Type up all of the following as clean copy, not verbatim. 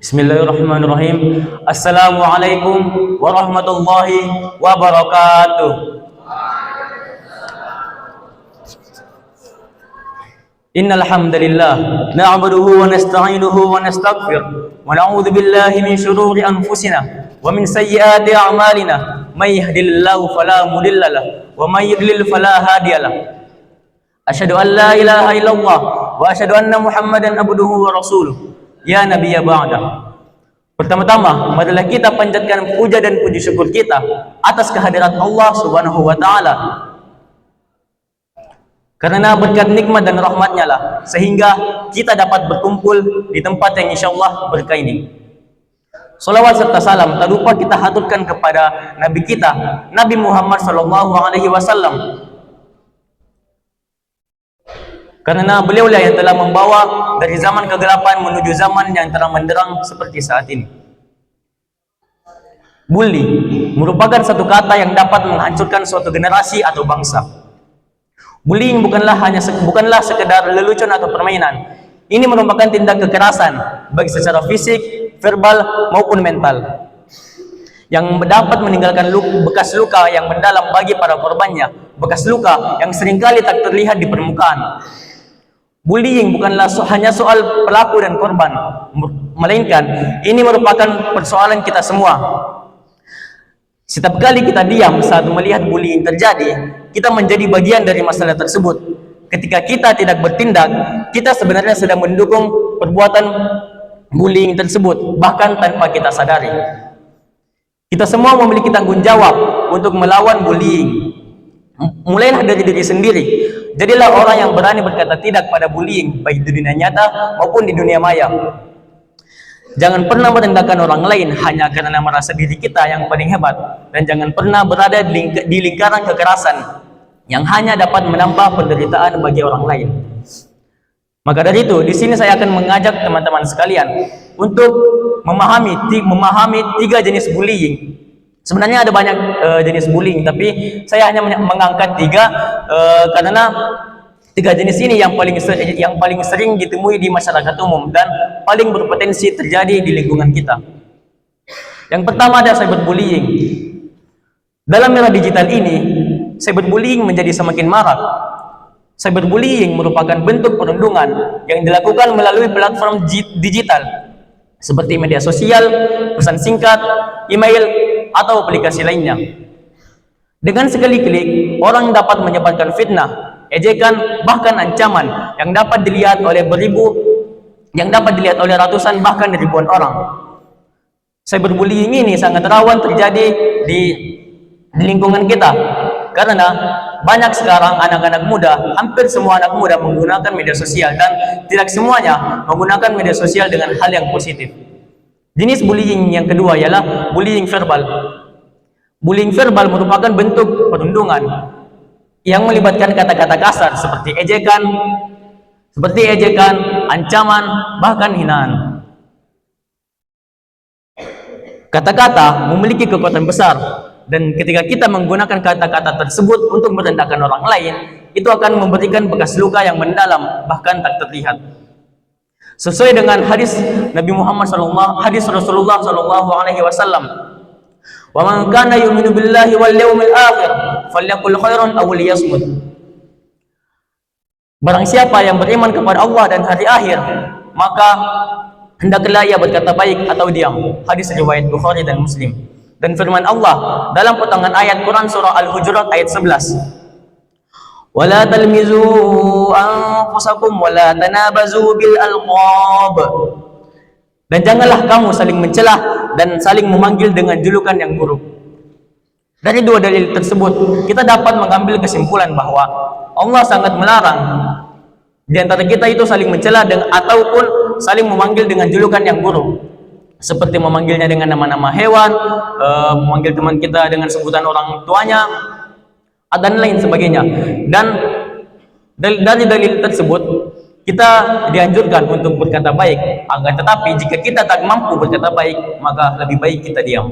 Bismillahirrahmanirrahim. Assalamualaikum warahmatullahi wabarakatuh. Innal hamdalillah na'buduhu wa nasta'inuhu wa nastaghfir wa na'udzu billahi min shururi anfusina wa min sayyiati a'malina may yahdihillahu fala mudilla lahu wa may yudlil fala hadiya lahu. Asyhadu an la ilaha illallah wa asyhadu anna Muhammadan abduhu wa rasuluh. Ya Nabi ya ba'da. Pertama-tama, marilah kita panjatkan puja dan puji syukur kita atas kehadirat Allah Subhanahu wa taala. Karena berkat nikmat dan rahmatnya lah sehingga kita dapat berkumpul di tempat yang insyaallah berkah ini. Salawat serta salam tak lupa kita haturkan kepada Nabi kita, Nabi Muhammad sallallahu alaihi wasallam. Karena beliaulah yang telah membawa dari zaman kegelapan menuju zaman yang terang benderang seperti saat ini. Bully merupakan satu kata yang dapat menghancurkan suatu generasi atau bangsa. Bullying bukanlah sekedar lelucon atau permainan. Ini merupakan tindak kekerasan baik secara fisik, verbal maupun mental yang dapat meninggalkan bekas luka yang mendalam bagi para korbannya, bekas luka yang seringkali tak terlihat di permukaan. Bullying bukanlah hanya soal pelaku dan korban, melainkan ini merupakan persoalan kita semua. Setiap kali kita diam saat melihat bullying terjadi, kita menjadi bagian dari masalah tersebut. Ketika kita tidak bertindak, kita sebenarnya sedang mendukung perbuatan bullying tersebut, bahkan tanpa kita sadari. Kita semua memiliki tanggung jawab untuk melawan bullying. Mulailah dari diri sendiri. Jadilah orang yang berani berkata tidak pada bullying, baik di dunia nyata maupun di dunia maya. Jangan pernah merendahkan orang lain hanya karena merasa diri kita yang paling hebat, dan jangan pernah berada di lingkaran kekerasan yang hanya dapat menambah penderitaan bagi orang lain. Maka dari itu, di sini saya akan mengajak teman-teman sekalian untuk memahami tiga jenis bullying. Sebenarnya ada banyak jenis bullying, tapi saya hanya mengangkat tiga karena tiga jenis ini yang paling sering ditemui di masyarakat umum dan paling berpotensi terjadi di lingkungan kita. Yang pertama ada cyberbullying. Dalam era digital ini, cyberbullying menjadi semakin marak. Cyberbullying merupakan bentuk perundungan yang dilakukan melalui platform digital seperti media sosial, pesan singkat, email, atau aplikasi lainnya. Dengan sekali klik, orang dapat menyebarkan fitnah, ejekan, bahkan ancaman yang dapat dilihat oleh ratusan bahkan ribuan orang. Cyberbullying ini sangat rawan terjadi di lingkungan kita karena banyak sekarang anak-anak muda, hampir semua anak muda menggunakan media sosial, dan tidak semuanya menggunakan media sosial dengan hal yang positif. Jenis bullying yang kedua ialah bullying verbal. Bullying verbal merupakan bentuk perundungan yang melibatkan kata-kata kasar seperti ejekan, ancaman, bahkan hinaan. Kata-kata memiliki kekuatan besar, dan ketika kita menggunakan kata-kata tersebut untuk merendahkan orang lain, itu akan memberikan bekas luka yang mendalam bahkan tak terlihat. Sesuai dengan hadis Nabi Muhammad hadis Rasulullah sallallahu alaihi wasallam, "Wa man kana yu'minu billahi wal yawmil akhir falyaqul khairan aw liyasmut." Barang siapa yang beriman kepada Allah dan hari akhir, maka hendaklah ia berkata baik atau diam. Hadis riwayat Bukhari dan Muslim. Dan firman Allah dalam potongan ayat Quran surah Al-Hujurat ayat 11, "Wala talmizu anfusakum wala tanabazu bil alqab." Dan janganlah kamu saling mencelah dan saling memanggil dengan julukan yang buruk. Dari dua dalil tersebut, kita dapat mengambil kesimpulan bahwa Allah sangat melarang di antara kita itu saling mencela ataupun saling memanggil dengan julukan yang buruk. Seperti memanggilnya dengan nama-nama hewan, memanggil teman kita dengan sebutan orang tuanya, dan lain sebagainya. Dan dari dalil tersebut kita dianjurkan untuk berkata baik. Akan tetapi jika kita tak mampu berkata baik, maka lebih baik kita diam.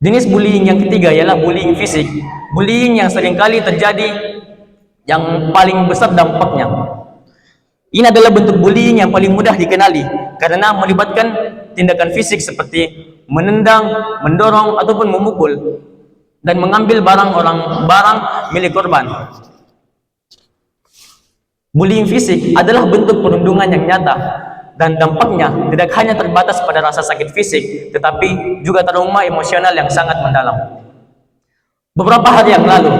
Jenis bullying yang ketiga ialah bullying fisik. Bullying yang seringkali terjadi, yang paling besar dampaknya Ini adalah bentuk bullying yang paling mudah dikenali karena melibatkan tindakan fisik seperti menendang, mendorong ataupun memukul dan mengambil barang milik korban. Bullying fisik adalah bentuk perundungan yang nyata dan dampaknya tidak hanya terbatas pada rasa sakit fisik, tetapi juga trauma emosional yang sangat mendalam. Beberapa hari yang lalu,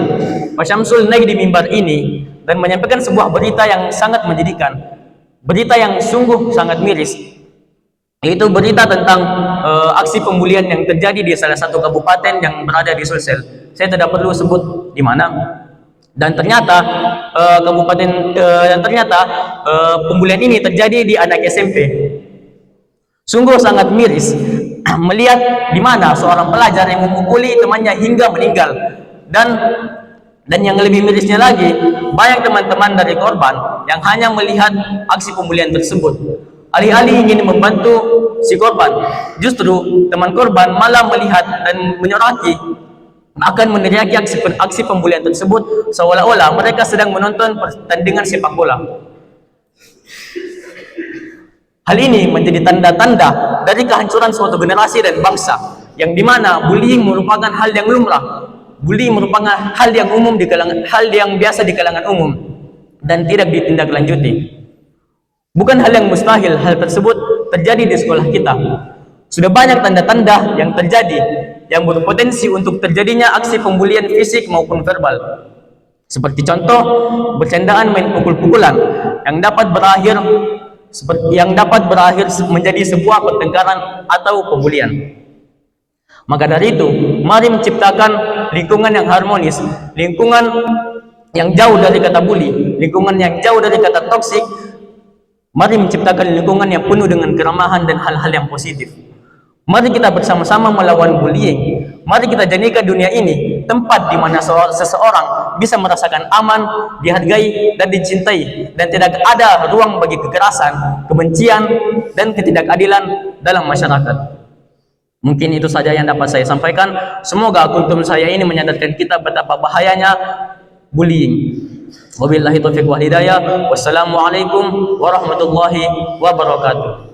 Pak Syamsul naik di mimbar ini dan menyampaikan sebuah berita yang sangat menjadikan, berita yang sungguh sangat miris, yaitu berita tentang aksi pembulian yang terjadi di salah satu kabupaten yang berada di Sulsel. Saya tidak perlu sebut di mana. Dan ternyata pembulian ini terjadi di anak SMP. Sungguh sangat miris melihat di mana seorang pelajar yang memukuli temannya hingga meninggal. Dan yang lebih mirisnya lagi, banyak teman-teman dari korban yang hanya melihat aksi pembulian tersebut. Alih-alih ingin membantu si korban, justru teman korban malah melihat dan menyoraki, akan meneriaki aksi pembulian tersebut seolah-olah mereka sedang menonton pertandingan sepak bola. Hal ini menjadi tanda-tanda dari kehancuran suatu generasi dan bangsa, yang dimana bullying merupakan hal yang lumrah. Bullying merupakan hal yang umum hal yang biasa di kalangan umum dan tidak ditindaklanjuti. Bukan hal yang mustahil hal tersebut terjadi di sekolah kita. Sudah banyak tanda-tanda yang terjadi yang berpotensi untuk terjadinya aksi pembulian fisik maupun verbal. Seperti contoh, bercandaan main pukul-pukulan yang dapat berakhir menjadi sebuah pertengkaran atau pembulian. Maka dari itu, mari menciptakan lingkungan yang harmonis, lingkungan yang jauh dari kata bully, lingkungan yang jauh dari kata toksik. Mari menciptakan lingkungan yang penuh dengan keramahan dan hal-hal yang positif. Mari kita bersama-sama melawan bullying. Mari kita jadikan dunia ini tempat di mana seseorang bisa merasakan aman, dihargai dan dicintai, dan tidak ada ruang bagi kekerasan, kebencian dan ketidakadilan dalam masyarakat. Mungkin itu saja yang dapat saya sampaikan. Semoga kultum saya ini menyadarkan kita betapa bahayanya bullying. Wabillahi taufiq wal hidayah. Wassalamualaikum warahmatullahi wabarakatuh.